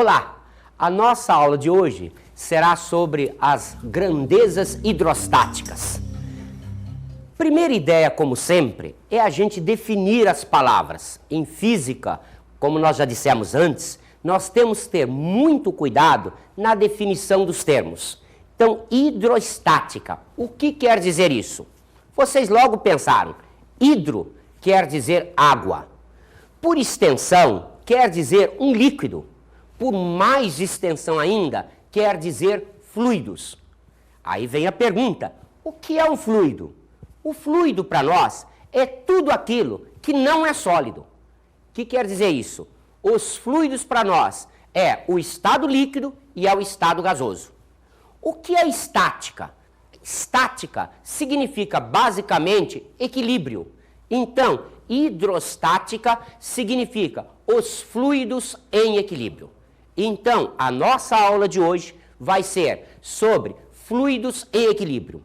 Olá! A nossa aula de hoje será sobre as grandezas hidrostáticas. Primeira ideia, como sempre, é a gente definir as palavras. Em física, como nós já dissemos antes, nós temos que ter muito cuidado na definição dos termos. Então, hidrostática, o que quer dizer isso? Vocês logo pensaram, hidro quer dizer água. Por extensão, quer dizer um líquido. Por mais extensão ainda, quer dizer fluidos. Aí vem a pergunta, o que é um fluido? O fluido para nós é tudo aquilo que não é sólido. O que quer dizer isso? Os fluidos para nós é o estado líquido e é o estado gasoso. O que é estática? Estática significa basicamente equilíbrio. Então, hidrostática significa os fluidos em equilíbrio. Então, a nossa aula de hoje vai ser sobre fluidos em equilíbrio.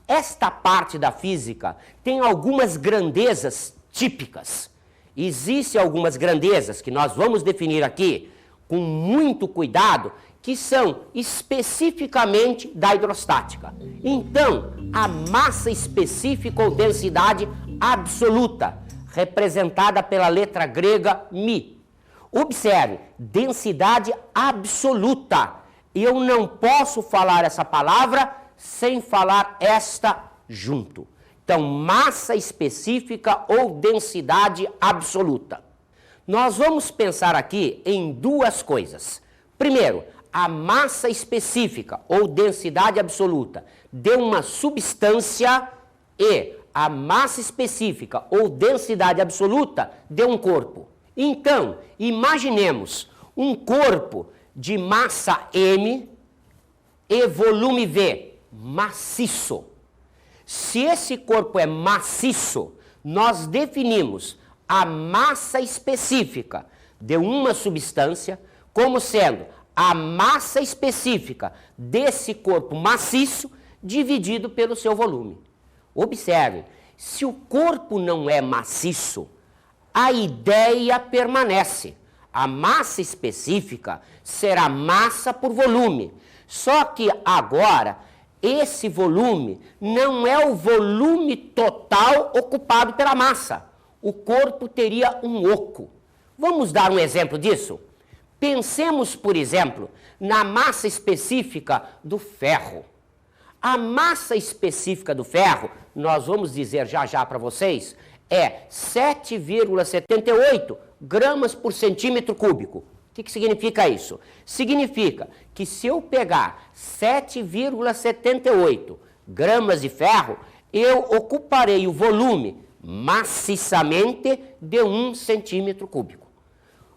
Esta parte da física tem algumas grandezas típicas. Existem algumas grandezas que nós vamos definir aqui com muito cuidado, que são especificamente da hidrostática. Então, a massa específica ou densidade absoluta, representada pela letra grega μ. Observe, densidade absoluta. Eu não posso falar essa palavra sem falar esta junto. Então, massa específica ou densidade absoluta. Nós vamos pensar aqui em duas coisas. Primeiro, a massa específica ou densidade absoluta de uma substância e a massa específica ou densidade absoluta de um corpo. Então, imaginemos um corpo de massa M e volume V, maciço. Se esse corpo é maciço, nós definimos a massa específica de uma substância como sendo a massa específica desse corpo maciço dividido pelo seu volume. Observe, se o corpo não é maciço, a ideia permanece. A massa específica será massa por volume. Só que agora, esse volume não é o volume total ocupado pela massa. O corpo teria um oco. Vamos dar um exemplo disso? Pensemos, por exemplo, na massa específica do ferro. A massa específica do ferro, nós vamos dizer já para vocês, é 7,78 gramas por centímetro cúbico. O que significa isso? Significa que se eu pegar 7,78 gramas de ferro, eu ocuparei o volume maciçamente de 1 centímetro cúbico.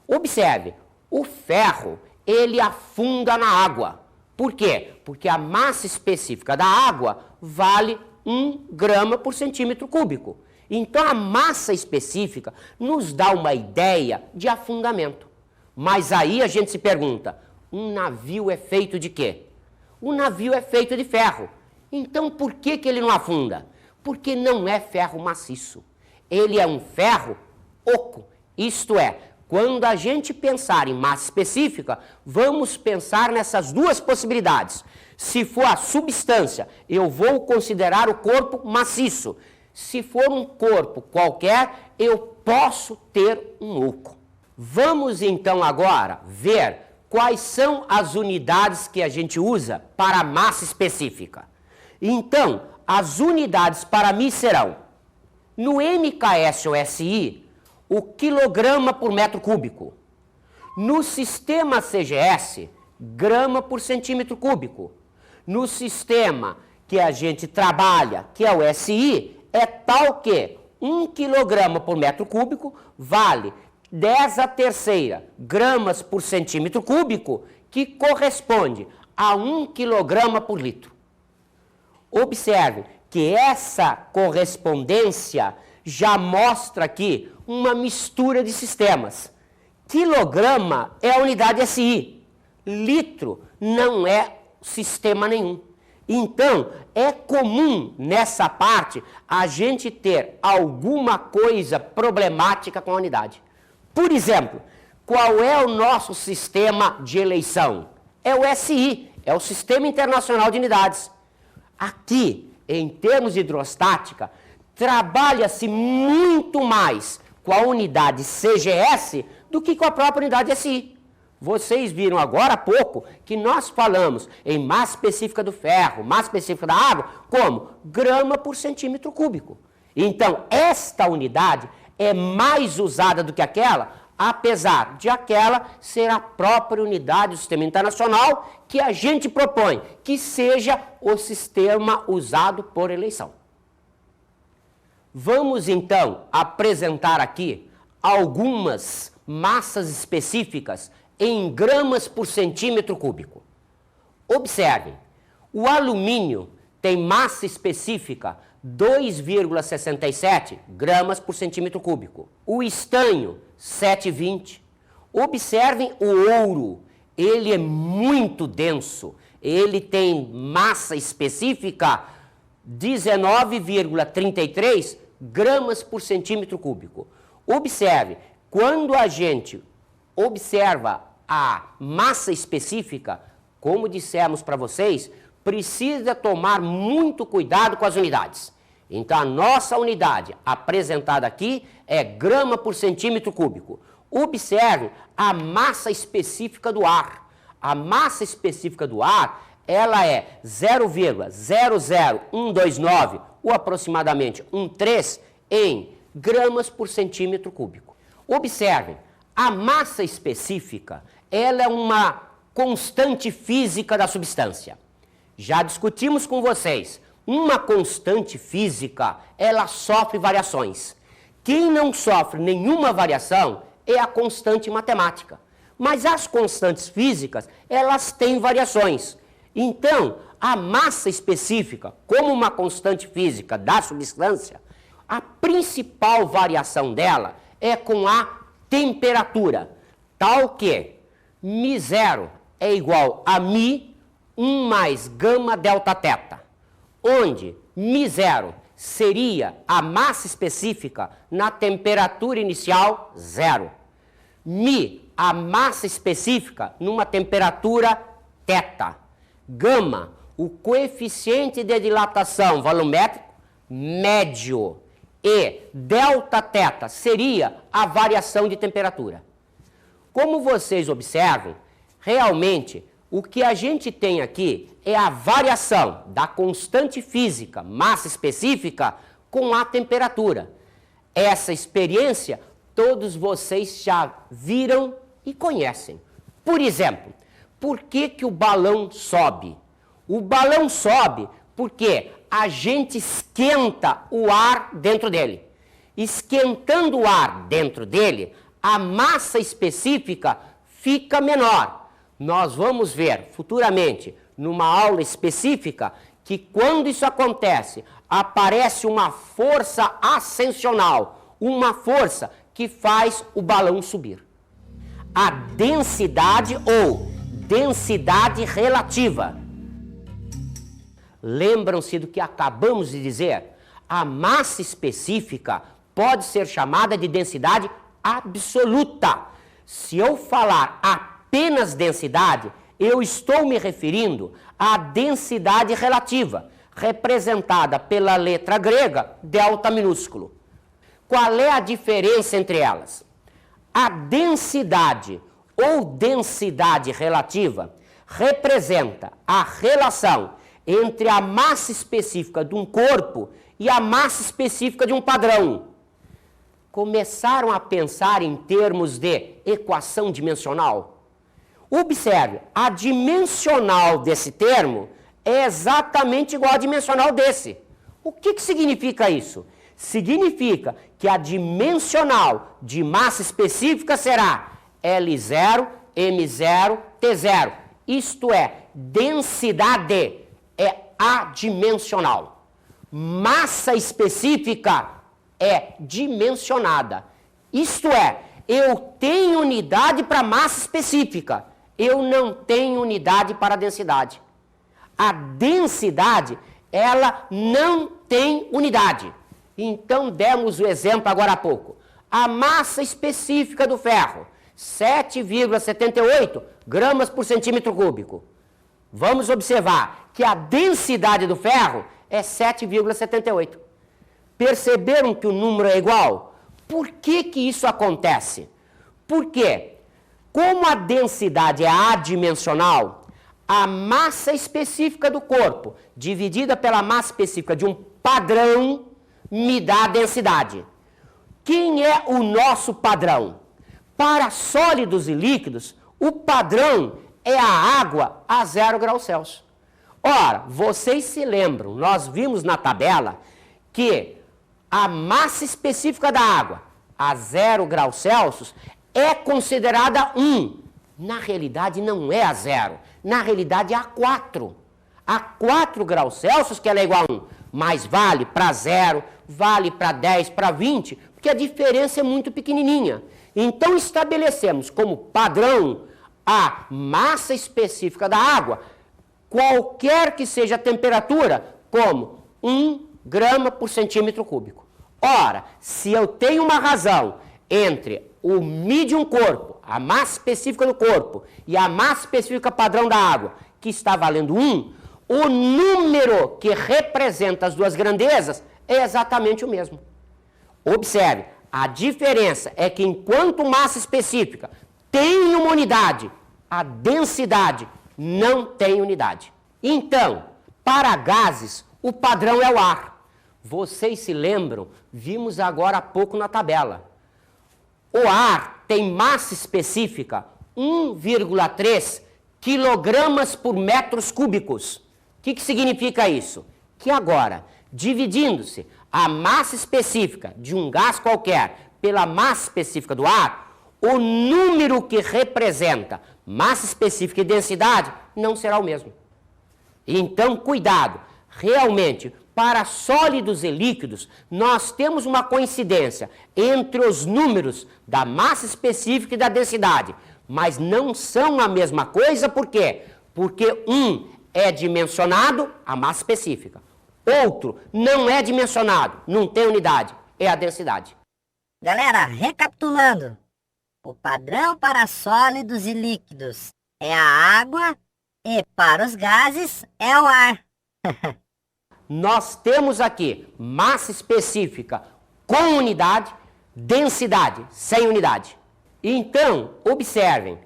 Observe, o ferro, ele afunda na água. Por quê? Porque a massa específica da água vale 1 grama por centímetro cúbico. Então, a massa específica nos dá uma ideia de afundamento. Mas aí a gente se pergunta, um navio é feito de quê? O navio é feito de ferro. Então, por que ele não afunda? Porque não é ferro maciço. Ele é um ferro oco. Isto é, quando a gente pensar em massa específica, vamos pensar nessas duas possibilidades. Se for a substância, eu vou considerar o corpo maciço. Se for um corpo qualquer, eu posso ter um oco. Vamos então agora ver quais são as unidades que a gente usa para a massa específica. Então, as unidades para mim serão, no MKS ou SI, o quilograma por metro cúbico. No sistema CGS, grama por centímetro cúbico. No sistema que a gente trabalha, que é o SI, é tal que 1 quilograma por metro cúbico vale 10⁻³ gramas por centímetro cúbico, que corresponde a 1 quilograma por litro. Observe que essa correspondência já mostra aqui uma mistura de sistemas. Quilograma é a unidade SI, litro não é sistema nenhum. Então, é comum nessa parte a gente ter alguma coisa problemática com a unidade. Por exemplo, Qual é o nosso sistema de eleição? É o SI, é o Sistema Internacional de Unidades. Aqui, em termos de hidrostática, trabalha-se muito mais com a unidade CGS do que com a própria unidade SI. Vocês viram agora há pouco que nós falamos em massa específica do ferro, massa específica da água, como grama por centímetro cúbico. Então, esta unidade é mais usada do que aquela, apesar de aquela ser a própria unidade do Sistema Internacional que a gente propõe que seja o sistema usado por eleição. Vamos, então, apresentar aqui algumas massas específicas em gramas por centímetro cúbico. Observem, o alumínio tem massa específica 2,67 gramas por centímetro cúbico. O estanho, 7,20. Observem o ouro, ele é muito denso, ele tem massa específica 19,33 gramas por centímetro cúbico. Observe, quando a gente observa a massa específica, como dissemos para vocês, precisa tomar muito cuidado com as unidades. Então, a nossa unidade apresentada aqui é grama por centímetro cúbico. Observe a massa específica do ar. A massa específica do ar, ela é 0,00129, ou aproximadamente 1,3 em gramas por centímetro cúbico. Observem, a massa específica, ela é uma constante física da substância. Já discutimos com vocês, uma constante física, ela sofre variações. Quem não sofre nenhuma variação é a constante matemática. Mas as constantes físicas, elas têm variações. Então, a massa específica, como uma constante física da substância, a principal variação dela é com a temperatura, tal que μ0 é igual a μ 1 mais gama delta θ, onde μ0 seria a massa específica na temperatura inicial 0. μ, a massa específica numa temperatura θ. Gama, o coeficiente de dilatação volumétrico médio. E delta θ seria a variação de temperatura. Como vocês observam, realmente o que a gente tem aqui é a variação da constante física, massa específica, com a temperatura. Essa experiência todos vocês já viram e conhecem. Por exemplo, por que o balão sobe? O balão sobe porque a gente esquenta o ar dentro dele. Esquentando o ar dentro dele, a massa específica fica menor. Nós vamos ver futuramente, numa aula específica, que quando isso acontece, aparece uma força ascensional, uma força que faz o balão subir. A densidade ou densidade relativa. Lembram-se do que acabamos de dizer? A massa específica pode ser chamada de densidade absoluta. Se eu falar apenas densidade, eu estou me referindo à densidade relativa, representada pela letra grega delta minúsculo. Qual é a diferença entre elas? A densidade ou densidade relativa representa a relação entre a massa específica de um corpo e a massa específica de um padrão. Começaram a pensar em termos de equação dimensional? Observe, a dimensional desse termo é exatamente igual à dimensional desse. O que significa isso? Significa que a dimensional de massa específica será L0, M0, T0. Isto é, densidade é adimensional. Massa específica é dimensionada. Isto é, eu tenho unidade para massa específica, eu não tenho unidade para densidade. A densidade, ela não tem unidade. Então, demos o exemplo agora há pouco. A massa específica do ferro 7,78 gramas por centímetro cúbico. Vamos observar que a densidade do ferro é 7,78. Perceberam que o número é igual? Por que que isso acontece? Porque, como a densidade é adimensional, a massa específica do corpo, dividida pela massa específica de um padrão, me dá a densidade. Quem é o nosso padrão? Para sólidos e líquidos, o padrão é a água a 0 graus Celsius. Ora, vocês se lembram, nós vimos na tabela que a massa específica da água a 0 graus Celsius é considerada 1. Na realidade não é a 0, na realidade é a 4. A 4 graus Celsius que ela é igual a 1, mas vale para 0, vale para 10, para 20, porque a diferença é muito pequenininha. Então estabelecemos como padrão a massa específica da água, qualquer que seja a temperatura, como 1 grama por centímetro cúbico. Ora, se eu tenho uma razão entre o medium corpo, a massa específica do corpo, e a massa específica padrão da água, que está valendo 1, o número que representa as duas grandezas é exatamente o mesmo. Observe, a diferença é que enquanto massa específica tem uma unidade, a densidade não tem unidade. Então, para gases, o padrão é o ar. Vocês se lembram? Vimos agora há pouco na tabela. O ar tem massa específica 1,3 quilogramas por metros cúbicos. O que significa isso? Que agora, dividindo-se a massa específica de um gás qualquer pela massa específica do ar, o número que representa massa específica e densidade não será o mesmo. Então, cuidado, realmente, para sólidos e líquidos, nós temos uma coincidência entre os números da massa específica e da densidade, mas não são a mesma coisa, por quê? Porque um é dimensionado, a massa específica. Outro não é dimensionado, não tem unidade, é a densidade. Galera, recapitulando, o padrão para sólidos e líquidos é a água e para os gases é o ar. Nós temos aqui massa específica com unidade, densidade sem unidade. Então, observem,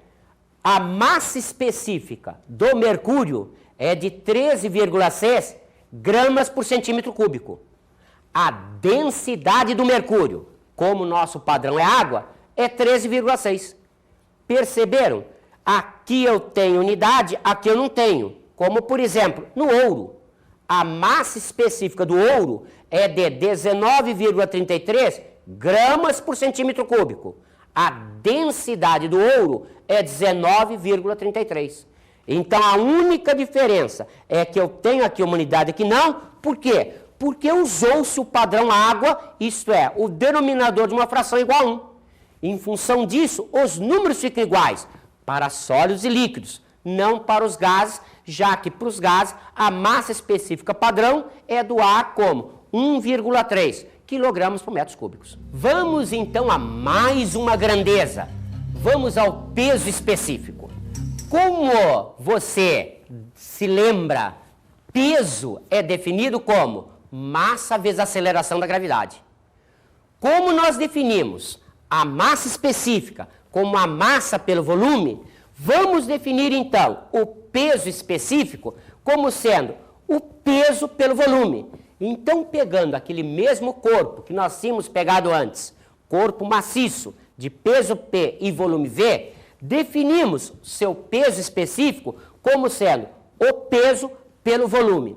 a massa específica do mercúrio é de 13,6 gramas por centímetro cúbico. A densidade do mercúrio, como nosso padrão é água, é 13,6. Perceberam? Aqui eu tenho unidade, aqui eu não tenho. Como, por exemplo, no ouro. A massa específica do ouro é de 19,33 gramas por centímetro cúbico. A densidade do ouro é 19,33. Então, a única diferença é que eu tenho aqui uma unidade aqui não. Por quê? Porque usou-se o padrão água, isto é, o denominador de uma fração igual a 1. Em função disso, os números ficam iguais para sólidos e líquidos, não para os gases, já que para os gases a massa específica padrão é do ar como 1,3 kg por metros cúbicos. Vamos então a mais uma grandeza. Vamos ao peso específico. Como você se lembra, peso é definido como massa vezes aceleração da gravidade. Como nós definimos a massa específica como a massa pelo volume, vamos definir então o peso específico como sendo o peso pelo volume. Então, pegando aquele mesmo corpo que nós tínhamos pegado antes, corpo maciço de peso P e volume V, definimos seu peso específico como sendo o peso pelo volume.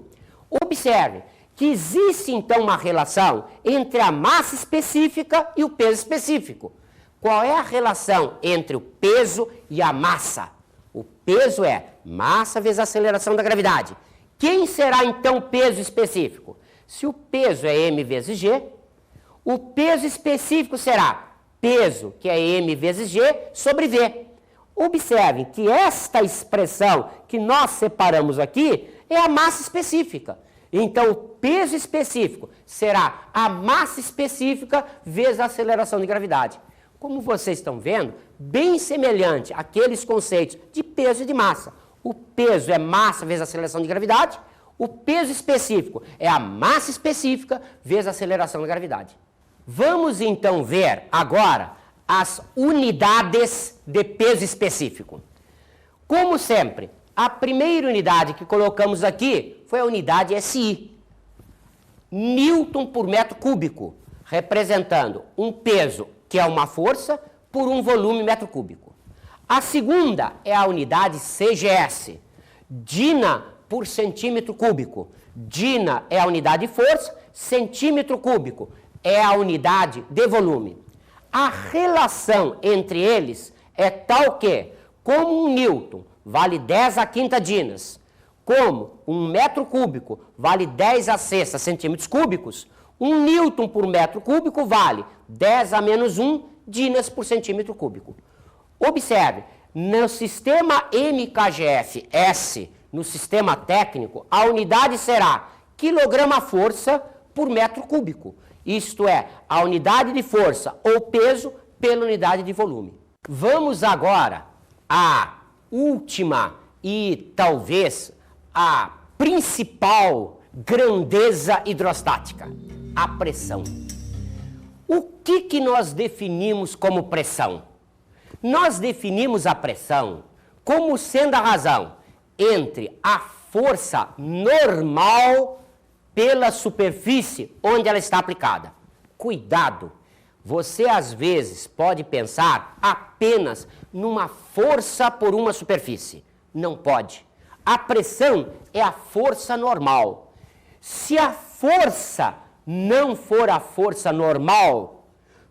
Observe que existe então uma relação entre a massa específica e o peso específico. Qual é a relação entre o peso e a massa? O peso é massa vezes a aceleração da gravidade. Quem será então o peso específico? Se o peso é m vezes g, o peso específico será peso, que é m vezes g, sobre v. Observem que esta expressão que nós separamos aqui é a massa específica. Então, o peso específico será a massa específica vezes a aceleração de gravidade. como vocês estão vendo, bem semelhante àqueles conceitos de peso e de massa. O peso é massa vezes a aceleração de gravidade, o peso específico é a massa específica vezes a aceleração da gravidade. Vamos então ver agora as unidades de peso específico. Como sempre, a primeira unidade que colocamos aqui foi a unidade SI. Newton por metro cúbico, representando um peso que é uma força por um volume metro cúbico. A segunda é a unidade CGS, Dina por centímetro cúbico. Dina é a unidade de força, centímetro cúbico é a unidade de volume. A relação entre eles é tal que, como um Newton vale 10 a quinta dinas, como um metro cúbico vale 10 a sexta centímetros cúbicos, um Newton por metro cúbico vale 10 a menos 1 dinas por centímetro cúbico. Observe, no sistema MKGF-S, no sistema técnico, a unidade será quilograma-força por metro cúbico. Isto é, a unidade de força ou peso pela unidade de volume. Vamos agora à última e talvez a principal grandeza hidrostática, a pressão. O que nós definimos como pressão? Nós definimos a pressão como sendo a razão entre a força normal pela superfície onde ela está aplicada. Cuidado! Você às vezes pode pensar apenas numa força por uma superfície. Não pode. A pressão é a força normal. Se a força não for a força normal,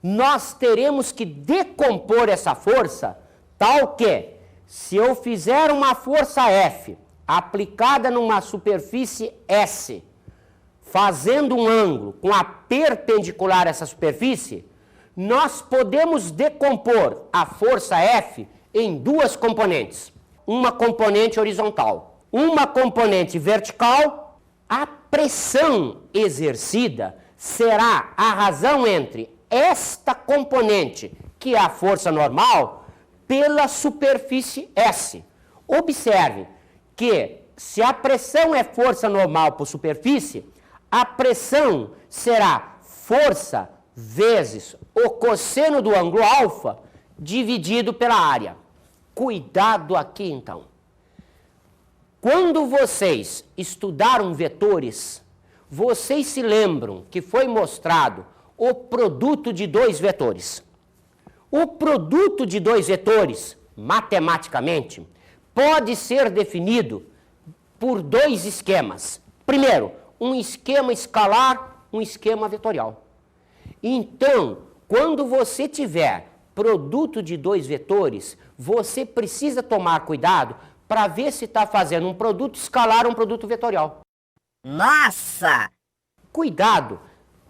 nós teremos que decompor essa força tal que, se eu fizer uma força F aplicada numa superfície S, fazendo um ângulo com a perpendicular a essa superfície, nós podemos decompor a força F em duas componentes. Uma componente horizontal, uma componente vertical. A pressão exercida será a razão entre esta componente, que é a força normal, pela superfície S. Observe que, se a pressão é força normal por superfície, a pressão será força vezes o cosseno do ângulo alfa dividido pela área. Cuidado aqui, então. Quando vocês estudaram vetores, vocês se lembram que foi mostrado o produto de dois vetores. O produto de dois vetores, matematicamente, pode ser definido por dois esquemas. Primeiro, um esquema escalar, um esquema vetorial. Então, quando você tiver produto de dois vetores, você precisa tomar cuidado para ver se está fazendo um produto escalar ou um produto vetorial. Nossa! Cuidado!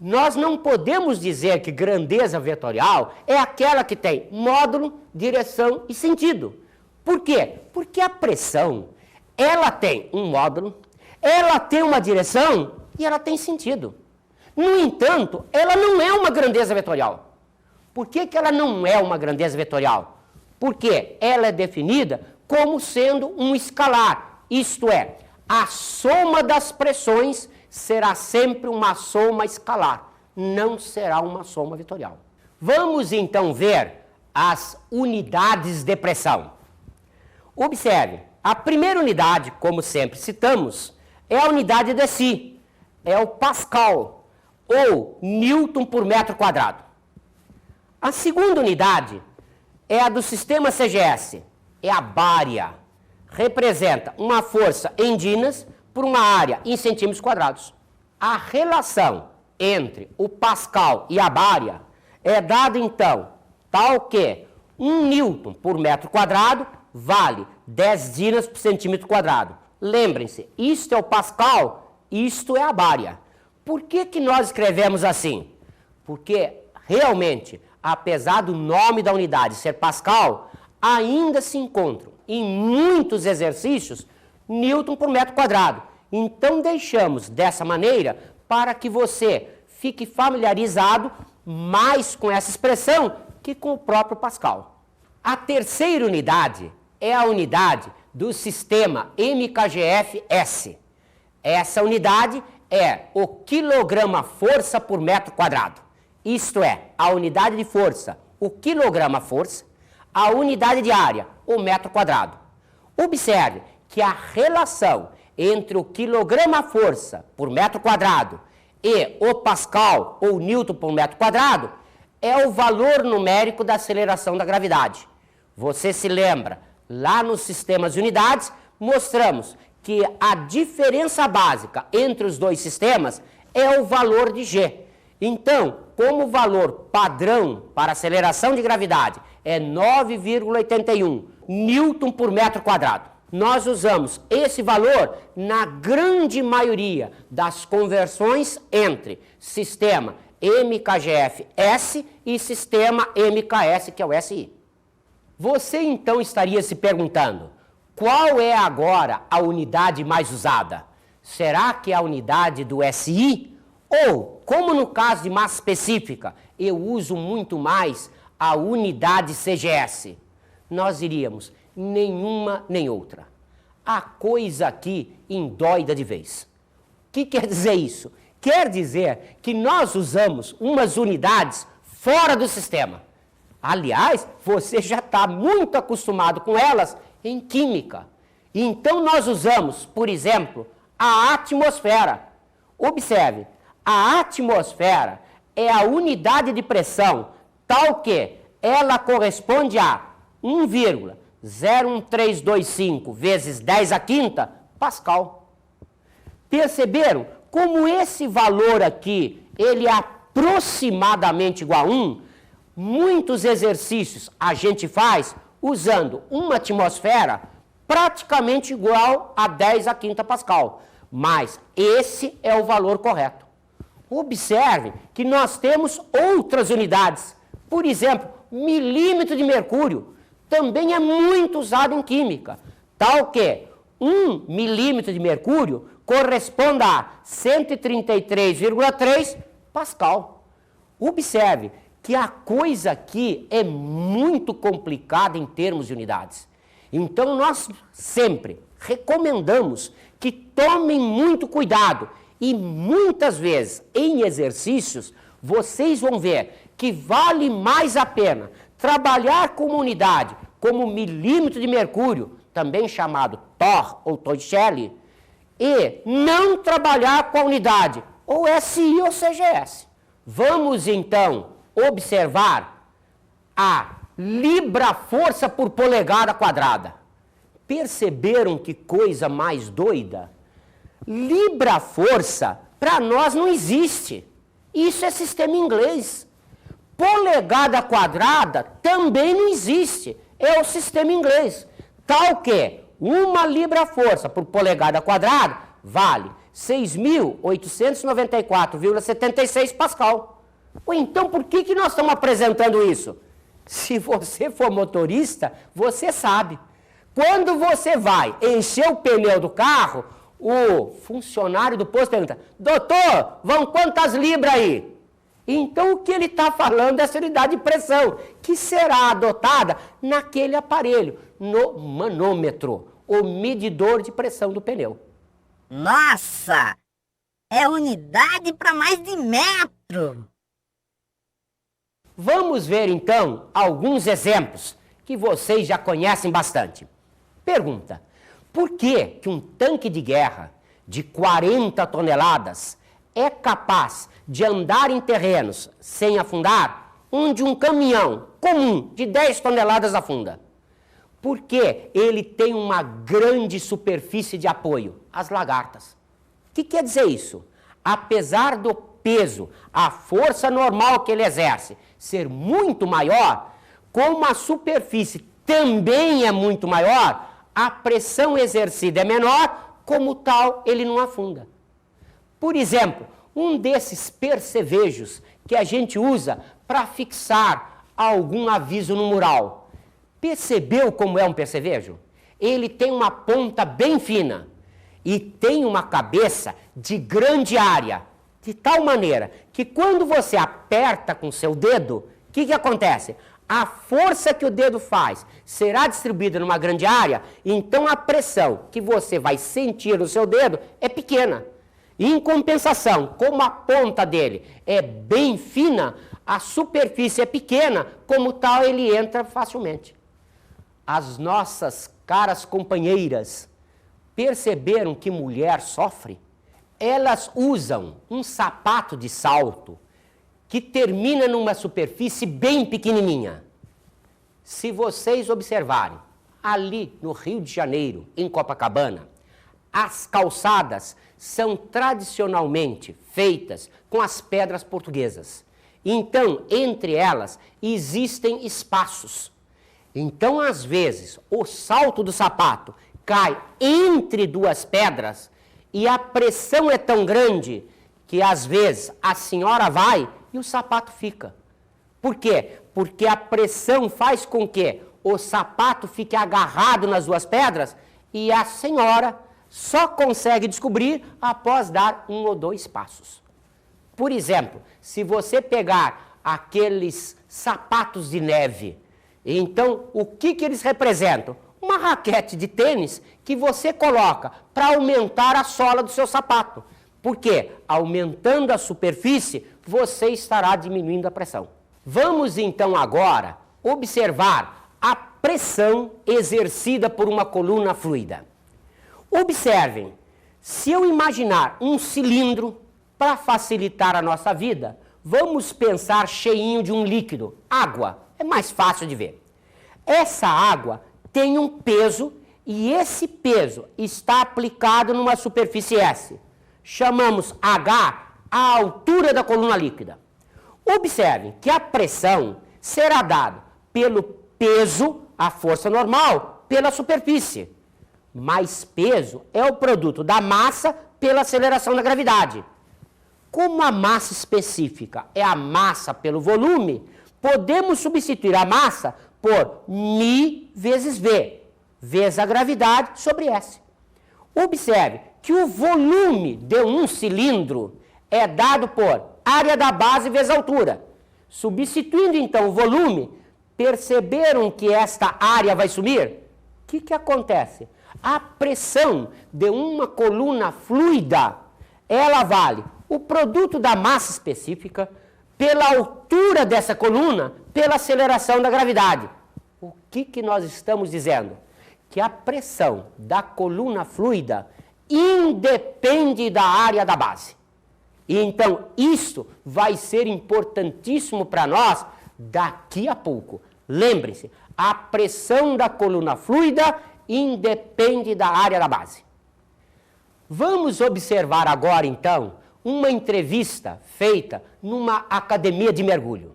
Nós não podemos dizer que grandeza vetorial é aquela que tem módulo, direção e sentido. Por quê? Porque a pressão, ela tem um módulo, ela tem uma direção e ela tem sentido. No entanto, ela não é uma grandeza vetorial. Por que ela não é uma grandeza vetorial? Porque ela é definida como sendo um escalar, isto é, a soma das pressões será sempre uma soma escalar, não será uma soma vetorial. Vamos então ver as unidades de pressão. Observe, a primeira unidade, como sempre citamos, é a unidade de SI, é o Pascal, ou Newton por metro quadrado. A segunda unidade é a do sistema CGS, é a bária, representa uma força em dinas por uma área em centímetros quadrados. A relação entre o Pascal e a bária é dada então tal que 1 Newton por metro quadrado vale 10 dinas por centímetro quadrado. Lembrem-se, isto é o Pascal, isto é a bária. Por que nós escrevemos assim? Porque realmente, apesar do nome da unidade ser Pascal, ainda se encontram em muitos exercícios Newton por metro quadrado. Então deixamos dessa maneira para que você fique familiarizado mais com essa expressão que com o próprio Pascal. A terceira unidade é a unidade do sistema MKGF-S. Essa unidade é o quilograma-força por metro quadrado. Isto é, a unidade de força, o quilograma-força, a unidade de área, o metro quadrado. Observe que a relação entre o quilograma-força por metro quadrado e o Pascal, ou Newton por metro quadrado, é o valor numérico da aceleração da gravidade. Você se lembra, lá nos sistemas de unidades, mostramos que a diferença básica entre os dois sistemas é o valor de G. Então, como o valor padrão para aceleração de gravidade é 9,81 Newton por metro quadrado, nós usamos esse valor na grande maioria das conversões entre sistema MKGF-S e sistema MKS, que é o SI. Você então estaria se perguntando, qual é agora a unidade mais usada? Será que é a unidade do SI? Ou, como no caso de massa específica, eu uso muito mais a unidade CGS? Nós iríamos nenhuma nem outra. A coisa aqui endoida de vez. O que quer dizer isso? Quer dizer que nós usamos umas unidades fora do sistema. Aliás, você já está muito acostumado com elas em química. Então nós usamos, por exemplo, a atmosfera. Observe, a atmosfera é a unidade de pressão tal que ela corresponde a 1,01325 vezes 10 à quinta Pascal. Perceberam como esse valor aqui, ele é aproximadamente igual a 1? Muitos exercícios a gente faz usando uma atmosfera praticamente igual a 10 à quinta Pascal. Mas esse é o valor correto. Observe que nós temos outras unidades. Por exemplo, milímetro de mercúrio também é muito usado em química. Tal que 1 milímetro de mercúrio corresponde a 133,3 Pascal. Observe que a coisa aqui é muito complicada em termos de unidades. Então, nós sempre recomendamos que tomem muito cuidado e muitas vezes em exercícios vocês vão ver que vale mais a pena trabalhar com uma unidade como milímetro de mercúrio, também chamado Thor ou Torricelli, e não trabalhar com a unidade ou SI ou CGS. Vamos então observar a libra-força por polegada quadrada. Perceberam que coisa mais doida? Libra-força, para nós, não existe. Isso é sistema inglês. Polegada quadrada também não existe. É o sistema inglês. Tal que uma libra-força por polegada quadrada vale 6.894,76 Pascal. Então, por que nós estamos apresentando isso? Se você for motorista, você sabe. Quando você vai encher o pneu do carro, o funcionário do posto pergunta: doutor, vão quantas libras aí? Então, o que ele está falando é essa unidade de pressão, que será adotada naquele aparelho, no manômetro, o medidor de pressão do pneu. Nossa! É unidade para mais de metro! Vamos ver, então, alguns exemplos que vocês já conhecem bastante. Pergunta: por que um tanque de guerra de 40 toneladas é capaz de andar em terrenos sem afundar, onde um caminhão comum de 10 toneladas afunda? Porque ele tem uma grande superfície de apoio, as lagartas. O que quer dizer isso? Apesar do peso, a força normal que ele exerce ser muito maior, como a superfície também é muito maior, a pressão exercida é menor, como tal, ele não afunda. Por exemplo, um desses percevejos que a gente usa para fixar algum aviso no mural. Percebeu como é um percevejo? Ele tem uma ponta bem fina e tem uma cabeça de grande área, de tal maneira que quando você aperta com seu dedo, O que acontece? A força que o dedo faz será distribuída numa grande área, então a pressão que você vai sentir no seu dedo é pequena. Em compensação, como a ponta dele é bem fina, a superfície é pequena, como tal ele entra facilmente. As nossas caras companheiras perceberam que mulher sofre? Elas usam um sapato de salto que termina numa superfície bem pequenininha. Se vocês observarem, ali no Rio de Janeiro, em Copacabana, as calçadas são tradicionalmente feitas com as pedras portuguesas. Então, entre elas, existem espaços. Então, às vezes, o salto do sapato cai entre duas pedras e a pressão é tão grande que, às vezes, a senhora vai e o sapato fica. Por quê? Porque a pressão faz com que o sapato fique agarrado nas duas pedras e a senhora só consegue descobrir após dar 1 ou 2 passos. Por exemplo, se você pegar aqueles sapatos de neve, então o que eles representam? Uma raquete de tênis que você coloca para aumentar a sola do seu sapato. Por quê? Aumentando a superfície, você estará diminuindo a pressão. Vamos então agora observar a pressão exercida por uma coluna fluida. Observem, se eu imaginar um cilindro para facilitar a nossa vida, vamos pensar cheinho de um líquido, água, é mais fácil de ver. Essa água tem um peso e esse peso está aplicado numa superfície S. Chamamos H a altura da coluna líquida. Observem que a pressão será dada pelo peso, a força normal, pela superfície. Mais peso é o produto da massa pela aceleração da gravidade. Como a massa específica é a massa pelo volume, podemos substituir a massa por μ vezes V, vezes a gravidade sobre S. Observe que o volume de um cilindro é dado por área da base vezes altura. Substituindo então o volume, perceberam que esta área vai sumir? O que acontece? A pressão de uma coluna fluida, ela vale o produto da massa específica pela altura dessa coluna, pela aceleração da gravidade. O que nós estamos dizendo? Que a pressão da coluna fluida independe da área da base. E então, isso vai ser importantíssimo para nós daqui a pouco. Lembre-se, a pressão da coluna fluida independe da área da base. Vamos observar agora, então, uma entrevista feita numa academia de mergulho.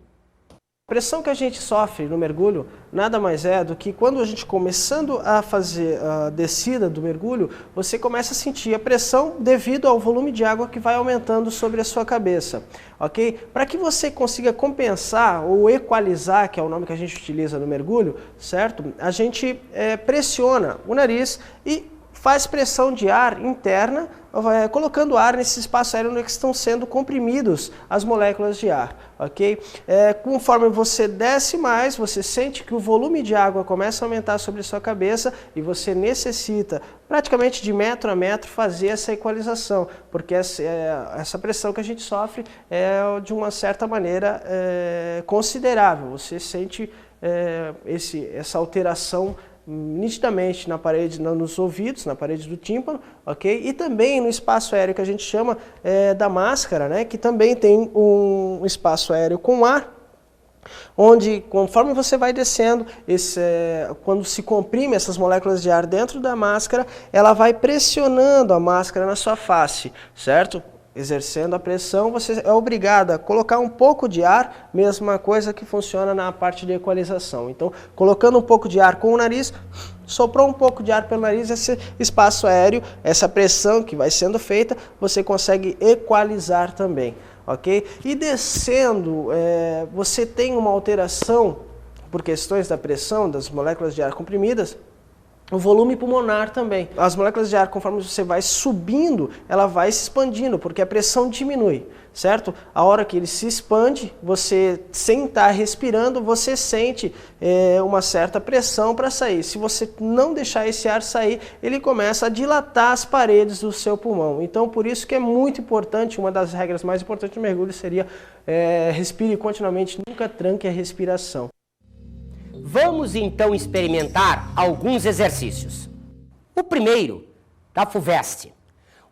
A pressão que a gente sofre no mergulho nada mais é do que quando a gente começando a fazer a descida do mergulho, você começa a sentir a pressão devido ao volume de água que vai aumentando sobre a sua cabeça, ok? Para que você consiga compensar ou equalizar, que é o nome que a gente utiliza no mergulho, certo? A gente pressiona o nariz e faz pressão de ar interna, colocando ar nesse espaço aéreo onde estão sendo comprimidos as moléculas de ar, ok? Conforme você desce mais, você sente que o volume de água começa a aumentar sobre a sua cabeça e você necessita, praticamente de metro a metro, fazer essa equalização, porque essa pressão que a gente sofre é, de uma certa maneira, considerável. Você sente essa alteração nitidamente na parede, nos ouvidos, na parede do tímpano, ok? E também no espaço aéreo que a gente chama da máscara, né? Que também tem um espaço aéreo com ar, onde conforme você vai descendo, quando se comprime essas moléculas de ar dentro da máscara, ela vai pressionando a máscara na sua face, certo? Exercendo a pressão, você é obrigado a colocar um pouco de ar, mesma coisa que funciona na parte de equalização. Então, colocando um pouco de ar com o nariz, soprou um pouco de ar pelo nariz, esse espaço aéreo, essa pressão que vai sendo feita, você consegue equalizar também, ok? E descendo, você tem uma alteração por questões da pressão das moléculas de ar comprimidas, o volume pulmonar também. As moléculas de ar, conforme você vai subindo, ela vai se expandindo, porque a pressão diminui, certo? A hora que ele se expande, você, sem estar respirando, você sente uma certa pressão para sair. Se você não deixar esse ar sair, ele começa a dilatar as paredes do seu pulmão. Então, por isso que é muito importante, uma das regras mais importantes do mergulho seria respire continuamente, nunca tranque a respiração. Vamos então experimentar alguns exercícios. O primeiro, da FUVEST.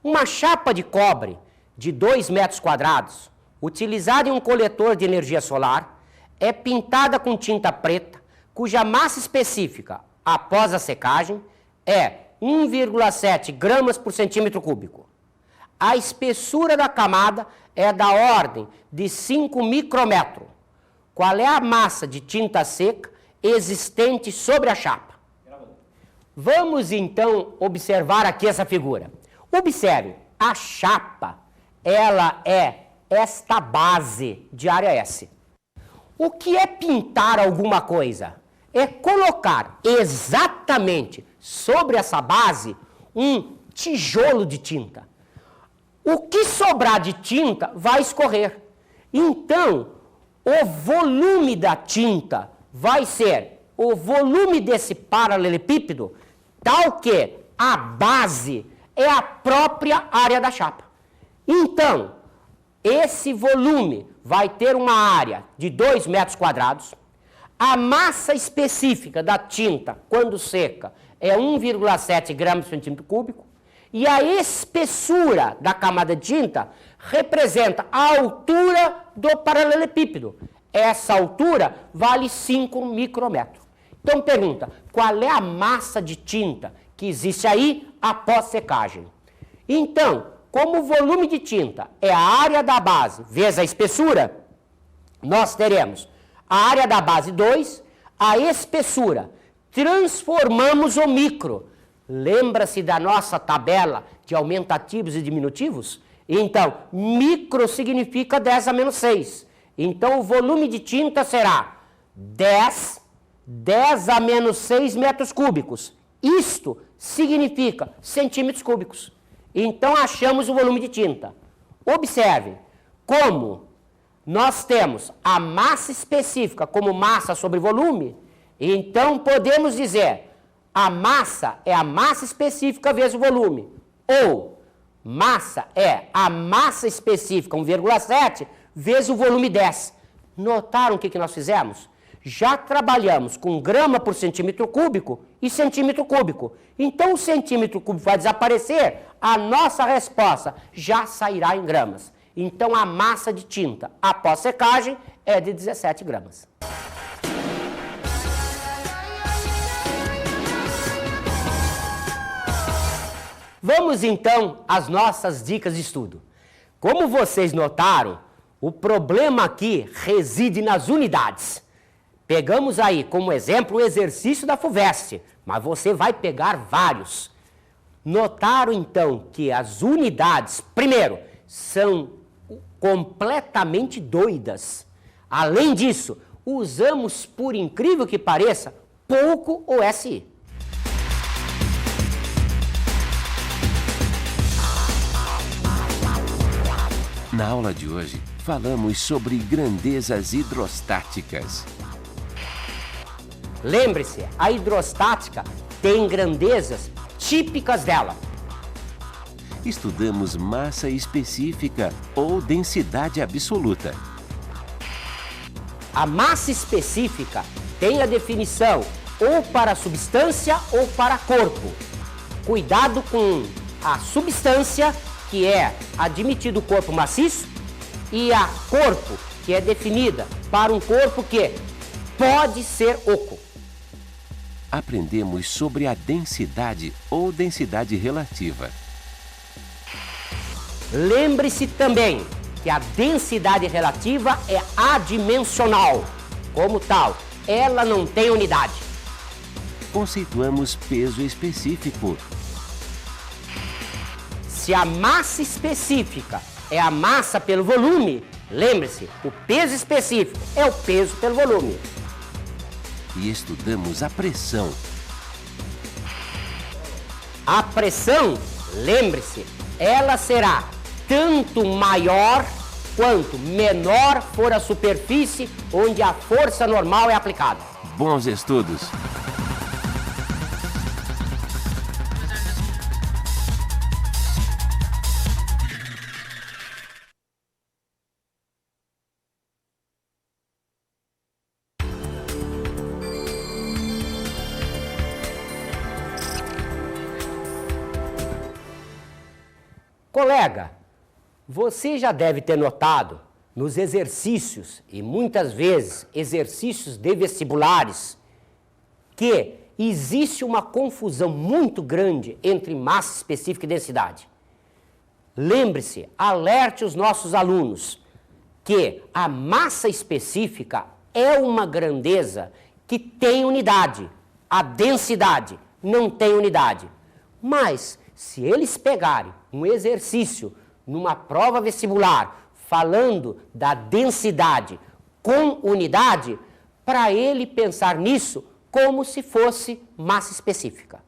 Uma chapa de cobre de 2 metros quadrados, utilizada em um coletor de energia solar, é pintada com tinta preta, cuja massa específica, após a secagem, é 1,7 gramas por centímetro cúbico. A espessura da camada é da ordem de 5 micrômetros. Qual é a massa de tinta seca existente sobre a chapa? Vamos então observar aqui essa figura. Observe, a chapa, ela é esta base de área S. O que é pintar alguma coisa? É colocar exatamente sobre essa base um tijolo de tinta. O que sobrar de tinta vai escorrer. Então, o volume da tinta vai ser o volume desse paralelepípedo tal que a base é a própria área da chapa. Então, esse volume vai ter uma área de 2 metros quadrados, a massa específica da tinta, quando seca, é 1,7 gramas por centímetro cúbico, e a espessura da camada de tinta representa a altura do paralelepípedo. Essa altura vale 5 micrômetros. Então pergunta, qual é a massa de tinta que existe aí após secagem? Então, como o volume de tinta é a área da base vezes a espessura, nós teremos a área da base 2, a espessura. Transformamos o micro. Lembra-se da nossa tabela de aumentativos e diminutivos? Então, micro significa 10 a menos 6. Então, o volume de tinta será 10 a menos 6 metros cúbicos. Isto significa centímetros cúbicos. Então, achamos o volume de tinta. Observe como nós temos a massa específica como massa sobre volume. Então, podemos dizer a massa é a massa específica vezes o volume. Ou massa é a massa específica, 1,7, vezes o volume 10. Notaram o que nós fizemos? Já trabalhamos com grama por centímetro cúbico e centímetro cúbico. Então o centímetro cúbico vai desaparecer, a nossa resposta já sairá em gramas. Então a massa de tinta após secagem é de 17 gramas. Vamos então às nossas dicas de estudo. Como vocês notaram, o problema aqui reside nas unidades. Pegamos aí como exemplo o exercício da FUVEST, mas você vai pegar vários. Notaram então que as unidades, primeiro, são completamente doidas. Além disso, usamos, por incrível que pareça, pouco o SI. Na aula de hoje, falamos sobre grandezas hidrostáticas. Lembre-se, a hidrostática tem grandezas típicas dela. Estudamos massa específica ou densidade absoluta. A massa específica tem a definição ou para substância ou para corpo. Cuidado com a substância, que é admitido o corpo maciço, e a corpo, que é definida para um corpo que pode ser oco. Aprendemos sobre a densidade ou densidade relativa. Lembre-se também que a densidade relativa é adimensional. Como tal, ela não tem unidade. Conceituamos peso específico. Se a massa específica é a massa pelo volume, lembre-se, o peso específico é o peso pelo volume. E estudamos a pressão. A pressão, lembre-se, ela será tanto maior quanto menor for a superfície onde a força normal é aplicada. Bons estudos. Colega, você já deve ter notado nos exercícios, e muitas vezes exercícios de vestibulares, que existe uma confusão muito grande entre massa específica e densidade. Lembre-se, alerte os nossos alunos que a massa específica é uma grandeza que tem unidade, a densidade não tem unidade. Mas, se eles pegarem um exercício numa prova vestibular falando da densidade com unidade, para ele pensar nisso como se fosse massa específica.